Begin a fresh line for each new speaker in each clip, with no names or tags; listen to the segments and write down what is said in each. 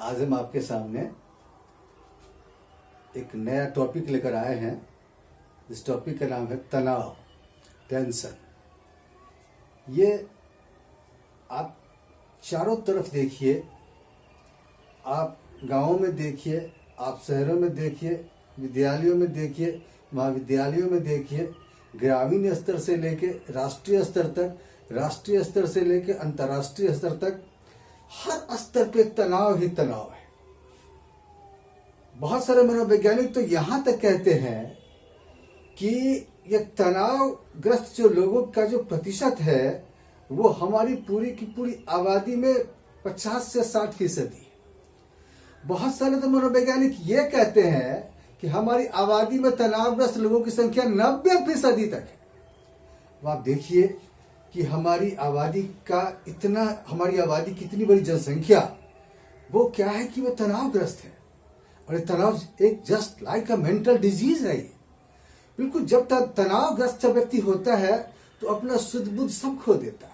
आज हम आपके सामने एक नया टॉपिक लेकर आए हैं। इस टॉपिक का नाम है तनाव, टेंशन। ये आप चारों तरफ देखिए, आप गांवों में देखिए, आप शहरों में देखिए, विद्यालयों में देखिए, महाविद्यालयों में देखिए, ग्रामीण स्तर से लेके राष्ट्रीय स्तर तक, राष्ट्रीय स्तर से लेके अंतर्राष्ट्रीय स्तर तक, हर स्तर पे तनाव ही तनाव है। बहुत सारे मनोवैज्ञानिक तो यहां तक कहते हैं कि ये तनावग्रस्त जो लोगों का जो प्रतिशत है वो हमारी पूरी की पूरी आबादी में 50 से 60% है। बहुत सारे तो मनोवैज्ञानिक ये कहते हैं कि हमारी आबादी में तनावग्रस्त लोगों की संख्या 90% तक है। अब आप देखिए कि हमारी आबादी की इतनी बड़ी जनसंख्या, वो क्या है कि वो तनावग्रस्त है। और ये तनाव एक जस्ट लाइक अ मेंटल डिजीज है। ये बिल्कुल जब तक तनावग्रस्त व्यक्ति होता है तो अपना सुध बुध सब खो देता है।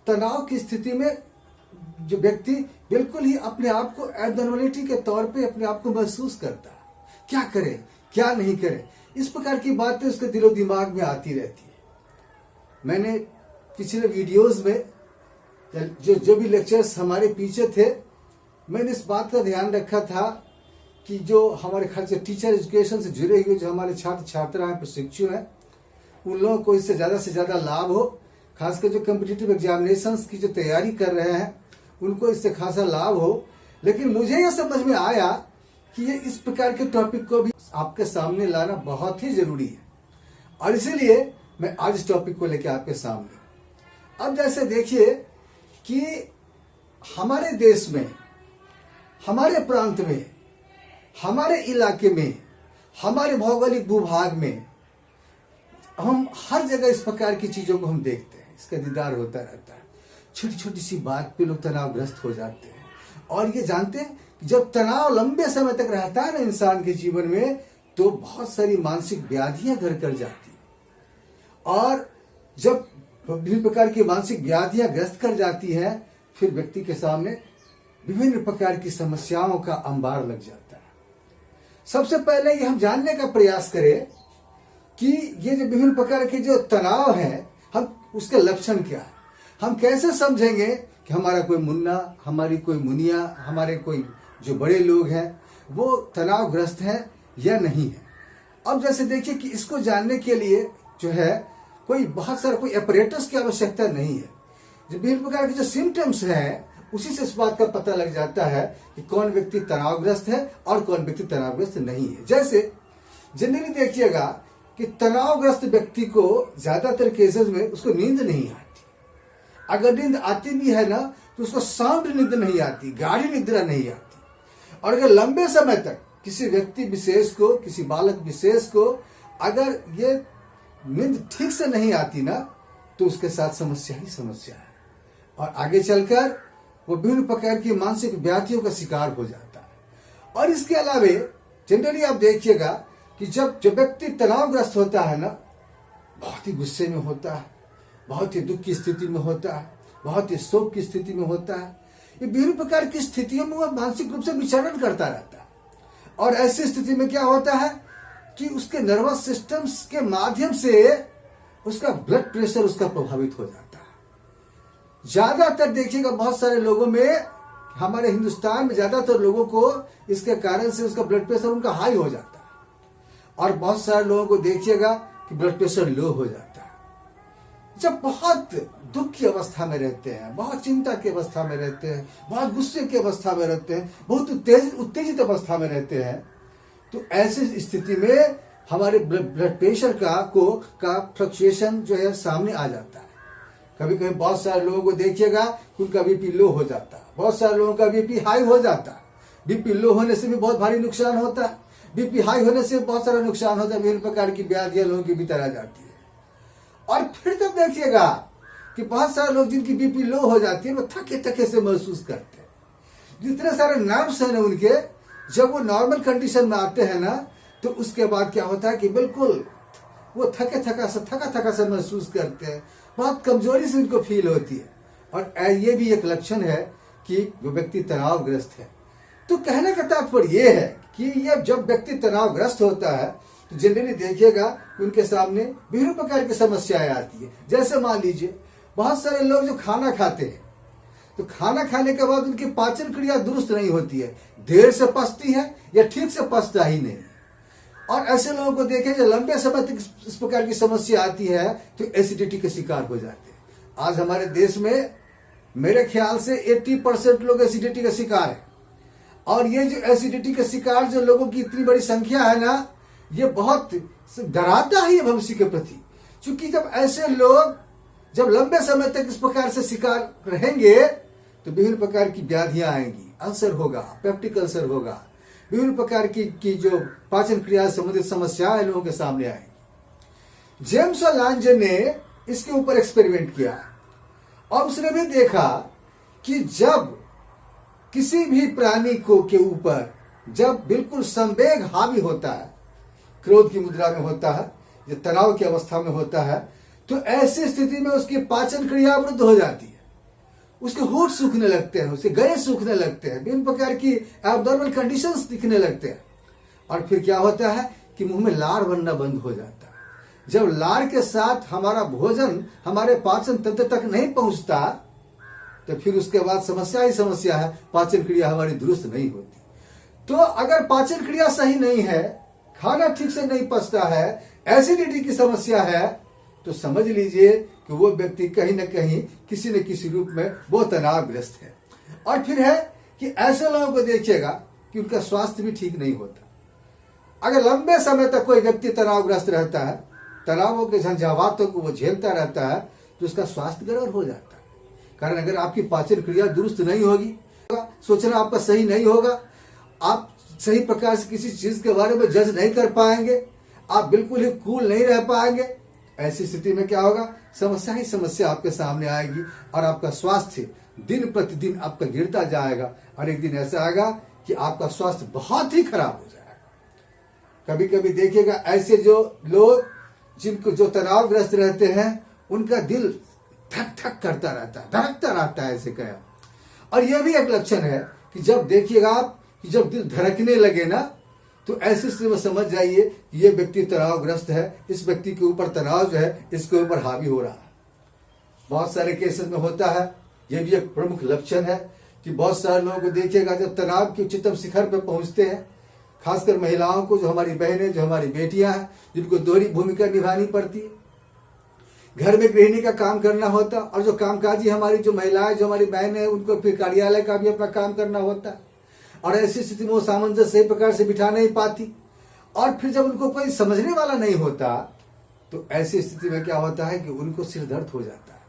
तनाव की स्थिति में जो व्यक्ति बिल्कुल ही अपने आप को एब्नॉर्मलिटी के तौर पे अपने आप को महसूस करता है। क्या करे, क्या नहीं करे, इस प्रकार की बातें उसके दिलो दिमाग में आती रहती है। मैंने पिछले वीडियोस में जो भी लेक्चर्स हमारे पीछे थे, मैंने इस बात का ध्यान रखा था कि जो हमारे खास टीचर एजुकेशन से जुड़े हुए जो हमारे छात्र छात्रा हैं, प्रशिक्षु हैं, उन लोगों को इससे ज़्यादा लाभ हो। खासकर जो कम्पिटिटिव एग्जामिनेशंस की जो तैयारी कर रहे हैं उनको इससे खासा लाभ हो। लेकिन मुझे यह समझ में आया कि ये इस प्रकार के टॉपिक को भी आपके सामने लाना बहुत ही जरूरी है, और इसीलिए मैं आज इस टॉपिक को लेकर आपके सामने। अब जैसे देखिए कि हमारे देश में, हमारे प्रांत में, हमारे इलाके में, हमारे भौगोलिक भूभाग में हम हर जगह इस प्रकार की चीजों को हम देखते हैं। इसका दीदार होता रहता है। छोटी छोटी सी बात पे लोग तनावग्रस्त हो जाते हैं। और ये जानते हैं कि जब तनाव लंबे समय तक रहता है ना इंसान के जीवन में, तो बहुत सारी मानसिक व्याधियां घर कर जाती हैं। और जब विभिन्न प्रकार की मानसिक व्याधियां ग्रस्त कर जाती हैं, फिर व्यक्ति के सामने विभिन्न प्रकार की समस्याओं का अंबार लग जाता है। सबसे पहले ये हम जानने का प्रयास करें कि ये जो विभिन्न प्रकार के जो तनाव है, हम उसके लक्षण क्या है। हम कैसे समझेंगे कि हमारा कोई मुन्ना, हमारी कोई मुनिया, हमारे कोई जो बड़े लोग हैं वो तनावग्रस्त हैं या नहीं है। अब जैसे देखिए कि इसको जानने के लिए जो है कोई बहुत सारा कोई अपरेटस की आवश्यकता नहीं है। जो विभिन्न प्रकार के जो सिम्टम्स हैं उसी से इस बात का पता लग जाता है कि कौन व्यक्ति तनावग्रस्त है और कौन व्यक्ति तनावग्रस्त नहीं है। जैसे जनरली देखिएगा कि तनावग्रस्त व्यक्ति को ज्यादातर केसेस में उसको नींद नहीं आती। अगर नींद आती भी है ना तो उसको साउंड नींद नहीं आती, गाढ़ी निद्रा नहीं आती। और अगर लंबे समय तक किसी व्यक्ति विशेष को, किसी बालक विशेष को अगर ये नींद ठीक से नहीं आती ना, तो उसके साथ समस्या ही समस्या है। और आगे चलकर वो विभिन्न प्रकार की मानसिक व्याधियों का शिकार हो जाता है। और इसके अलावे जनरली आप देखिएगा कि जब व्यक्ति तनावग्रस्त होता है ना, बहुत ही गुस्से में होता है, बहुत ही दुख की स्थिति में होता है, बहुत ही शोक की स्थिति में होता है। ये विभिन्न प्रकार की स्थितियों में वह मानसिक रूप से विचरण करता रहता है। और ऐसी स्थिति में क्या होता है कि उसके नर्वस सिस्टम्स के माध्यम से उसका ब्लड प्रेशर उसका प्रभावित हो जाता है। ज्यादातर देखिएगा बहुत सारे लोगों में, हमारे हिंदुस्तान में ज्यादातर लोगों को इसके कारण से उसका ब्लड प्रेशर उनका हाई हो जाता है। और बहुत सारे लोगों को देखिएगा कि ब्लड प्रेशर लो हो जाता है। जब बहुत दुख की अवस्था में रहते हैं, बहुत चिंता की अवस्था में रहते हैं, बहुत गुस्से की अवस्था में रहते हैं, बहुत उत्तेजित अवस्था में रहते हैं, तो ऐसी स्थिति में हमारे ब्लड प्रेशर का फ्लक्चुएशन जो है सामने आ जाता है। कभी कभी बहुत सारे लोगों को देखिएगा कि उनका बीपी लो हो जाता है, बहुत सारे लोगों का बीपी हाई हो जाता है। बीपी लो होने से भी बहुत भारी नुकसान होता है, बीपी हाई होने से बहुत सारा नुकसान होता है। विभिन्न प्रकार की व्याधियां लोगों के भीतर आ जाती है। और फिर तब देखिएगा कि बहुत सारे लोग जिनकी बीपी लो हो जाती है वो थके थके से महसूस करते हैं। जितने सारे नर्व्स हैं ना उनके, जब वो नॉर्मल कंडीशन में आते हैं ना, तो उसके बाद क्या होता है कि बिल्कुल वो थका थका सा महसूस करते हैं, बहुत कमजोरी से उनको फील होती है। और ये भी एक लक्षण है कि वो व्यक्ति तनावग्रस्त है। तो कहने का तात्पर्य ये है कि ये जब व्यक्ति तनावग्रस्त होता है तो जनरली देखिएगा उनके सामने विभिन्न प्रकार की समस्याएं आती है। जैसे मान लीजिए बहुत सारे लोग जो खाना खाते हैं तो खाना खाने के बाद उनकी पाचन क्रिया दुरुस्त नहीं होती है, देर से पचती है या ठीक से पचता ही नहीं। और ऐसे लोगों को देखें जो लंबे समय तक इस प्रकार की समस्या आती है तो एसिडिटी के शिकार हो जाते हैं। आज हमारे देश में मेरे ख्याल से 80% लोग एसिडिटी का शिकार है। और ये जो एसिडिटी के शिकार जो लोगों की इतनी बड़ी संख्या है ना, ये बहुत डराता है ये भविष्य के प्रति। क्योंकि जब ऐसे लोग जब लंबे समय तक इस प्रकार से शिकार रहेंगे तो विभिन्न प्रकार की व्याधियां आएंगी, अल्सर होगा, पेप्टिक अल्सर होगा, विभिन्न प्रकार की जो पाचन क्रिया से संबंधित समस्याएं लोगों के सामने आएंगी। जेम्स और लांजे ने इसके ऊपर एक्सपेरिमेंट किया और उसने भी देखा कि जब किसी भी प्राणी को के ऊपर जब बिल्कुल संवेग हावी होता है, क्रोध की मुद्रा में होता है, या तनाव की अवस्था में होता है, तो ऐसी स्थिति में उसकी पाचन क्रिया अवरुद्ध हो जाती है, उसके होठ सूखने लगते हैं, उसके गले सूखने लगते हैं, विभिन्न प्रकार की एब्नॉर्मल कंडीशंस दिखने लगते हैं। और फिर क्या होता है कि मुंह में लार बनना बंद हो जाता है। जब लार के साथ हमारा भोजन हमारे पाचन तंत्र तक नहीं पहुंचता तो फिर उसके बाद समस्या ही समस्या है, पाचन क्रिया हमारी दुरुस्त नहीं होती। तो अगर पाचन क्रिया सही नहीं है, खाना ठीक से नहीं पचता है, एसिडिटी की समस्या है, तो समझ लीजिए कि वो व्यक्ति कहीं ना कहीं किसी न किसी रूप में वो तनावग्रस्त है। और फिर है कि ऐसे लोगों को देखिएगा कि उनका स्वास्थ्य भी ठीक नहीं होता। अगर लंबे समय तक कोई व्यक्ति तनावग्रस्त रहता है, तनावों के झंझावातों को वो झेलता रहता है, तो उसका स्वास्थ्य गड़बड़ हो जाता है। कारण अगर आपकी पाचन क्रिया दुरुस्त नहीं होगी, सोचना आपका सही नहीं होगा, आप सही प्रकार से किसी चीज के बारे में जज नहीं कर पाएंगे, आप बिल्कुल ही कूल नहीं रह पाएंगे। ऐसी स्थिति में क्या होगा, समस्या ही समस्या आपके सामने आएगी और आपका स्वास्थ्य दिन प्रतिदिन आपका गिरता जाएगा और एक दिन ऐसा आएगा कि आपका स्वास्थ्य बहुत ही खराब हो जाएगा। कभी कभी देखिएगा ऐसे जो लोग जिनको जो तनावग्रस्त रहते हैं उनका दिल धक धक करता रहता है, धड़कता रहता है, ऐसे कहा। और यह भी एक लक्षण है कि जब देखिएगा आप कि जब दिल धड़कने लगे ना, तो ऐसे स्थिति में समझ जाइए कि ये व्यक्ति तनावग्रस्त है, इस व्यक्ति के ऊपर तनाव जो है इसके ऊपर हावी हो रहा है। बहुत सारे केसेस में होता है, यह भी एक प्रमुख लक्षण है कि बहुत सारे लोगों को देखिएगा जब तनाव के उच्चतम शिखर पर पहुंचते हैं, खासकर महिलाओं को, जो हमारी बहनें, जो हमारी बेटियां हैं, जिनको दोहरी भूमिका निभानी पड़ती है, घर में गृहिणी का काम करना होता, और जो कामकाजी हमारी जो महिलाएं, जो हमारी बहनें हैं, उनको फिर कार्यालय का भी अपना काम करना होता है। और ऐसी स्थिति में वो सामंजस्य सही प्रकार से बिठा नहीं पाती, और फिर जब उनको कोई समझने वाला नहीं होता तो ऐसी स्थिति में क्या होता है कि उनको सिर दर्द हो जाता है।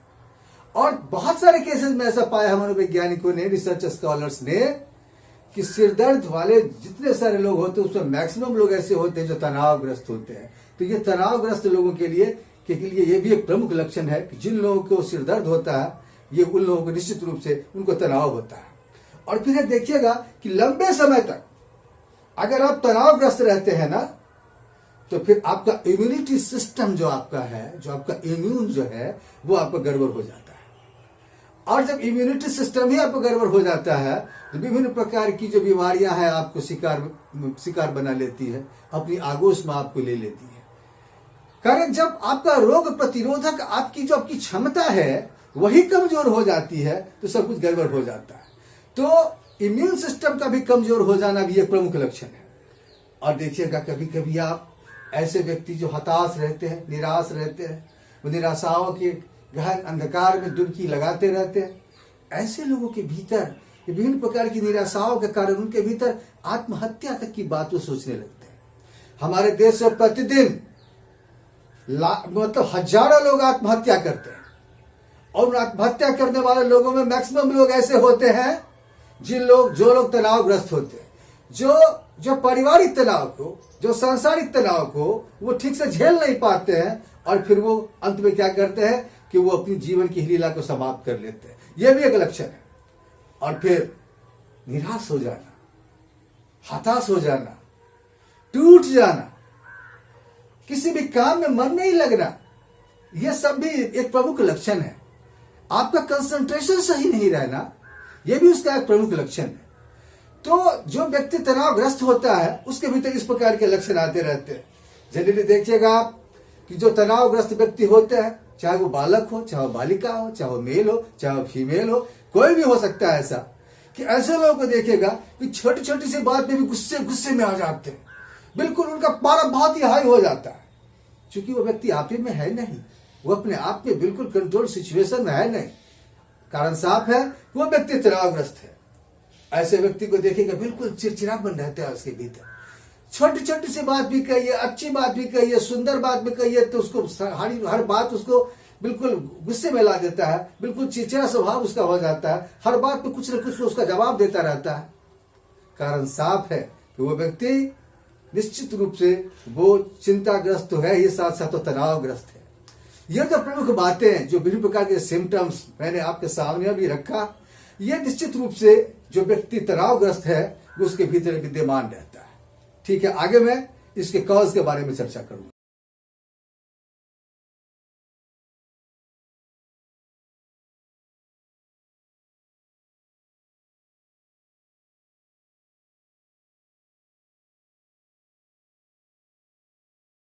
और बहुत सारे केसेस में ऐसा पाया हमारे वैज्ञानिकों ने, रिसर्च स्कॉलर्स ने, कि सिर दर्द वाले जितने सारे लोग होते हैं उसमें मैक्सिमम लोग ऐसे होते हैं जो तनावग्रस्त होते हैं। तो ये तनावग्रस्त लोगों के लिए ये भी एक प्रमुख लक्षण है कि जिन लोगों को सिर दर्द होता है, ये उन लोगों को निश्चित रूप से उनको तनाव होता है। और फिर देखिएगा कि लंबे समय तक अगर आप तनावग्रस्त रहते हैं ना, तो फिर आपका इम्यूनिटी सिस्टम जो आपका है, जो आपका इम्यून जो है, वो आपका गड़बड़ हो जाता है। और जब इम्यूनिटी सिस्टम ही आपको गड़बड़ हो जाता है तो विभिन्न प्रकार की जो बीमारियां हैं आपको शिकार बना लेती है, अपनी आगोश में आपको ले लेती है। कारण जब आपका रोग प्रतिरोधक आपकी क्षमता है वही कमजोर हो जाती है तो सब कुछ गड़बड़ हो जाता है। तो इम्यून सिस्टम का भी कमजोर हो जाना भी एक प्रमुख लक्षण है। और देखिएगा कभी कभी आप ऐसे व्यक्ति जो हताश रहते हैं, निराश रहते हैं, वो निराशाओं के गहन अंधकार में डुबकी लगाते रहते हैं, ऐसे लोगों के भीतर विभिन्न प्रकार की निराशाओं के कारण उनके भीतर आत्महत्या तक की बातों सोचने लगते हैं। हमारे देश में प्रतिदिन मतलब हजारों लोग आत्महत्या करते हैं, और उन आत्महत्या करने वाले लोगों में मैक्सिमम लोग ऐसे होते हैं जो लोग तनावग्रस्त होते हैं, जो पारिवारिक तनाव को, जो सांसारिक तनाव को वो ठीक से झेल नहीं पाते हैं, और फिर वो अंत में क्या करते हैं कि वो अपनी जीवन की लीला को समाप्त कर लेते हैं। यह भी एक लक्षण है। और फिर निराश हो जाना, हताश हो जाना, टूट जाना, किसी भी काम में मन नहीं लगना, यह सब भी एक प्रमुख लक्षण है। आपका कंसंट्रेशन सही नहीं रहना, यह भी उसका एक प्रमुख लक्षण है। तो जो व्यक्ति तनावग्रस्त होता है उसके भीतर इस प्रकार के लक्षण आते रहते हैं। जनरली देखिएगा आप कि जो तनावग्रस्त व्यक्ति होते हैं, चाहे वो बालक हो, चाहे वो बालिका हो, चाहे वो मेल हो, चाहे वो फीमेल हो, कोई भी हो सकता है ऐसा, कि ऐसे लोगों को देखिएगा कि छोटी छोटी सी बात में भी गुस्से में आ जाते हैं। बिल्कुल उनका पारा बहुत ही हाई हो जाता है, क्योंकि वो व्यक्ति आप ही में है नहीं, वो अपने आप में बिल्कुल कंट्रोल सिचुएशन में है नहीं। कारण साफ है, वो व्यक्ति तनावग्रस्त है। ऐसे व्यक्ति को देखेगा बिल्कुल चिड़चिड़ापन रहता है उसके भीतर। छोटी छोटी सी बात भी कहिए, अच्छी बात भी कहिए, सुंदर बात भी कहिए, तो उसको हर बात उसको बिल्कुल गुस्से में ला देता है। बिल्कुल चिड़चिड़ा स्वभाव उसका हो जाता है, हर बात पे कुछ न कुछ उसका जवाब देता रहता है। कारण साफ है कि वो व्यक्ति निश्चित रूप से वो चिंताग्रस्त तो है ही, साथ साथ तो तनावग्रस्त है। ये जो प्रमुख बातें, जो विभिन्न प्रकार के सिम्टम्स मैंने आपके सामने अभी रखा, ये निश्चित रूप से जो व्यक्ति तनावग्रस्त है वो उसके भीतर विद्यमान रहता है। ठीक है, आगे मैं इसके कॉज के बारे में चर्चा करूंगा।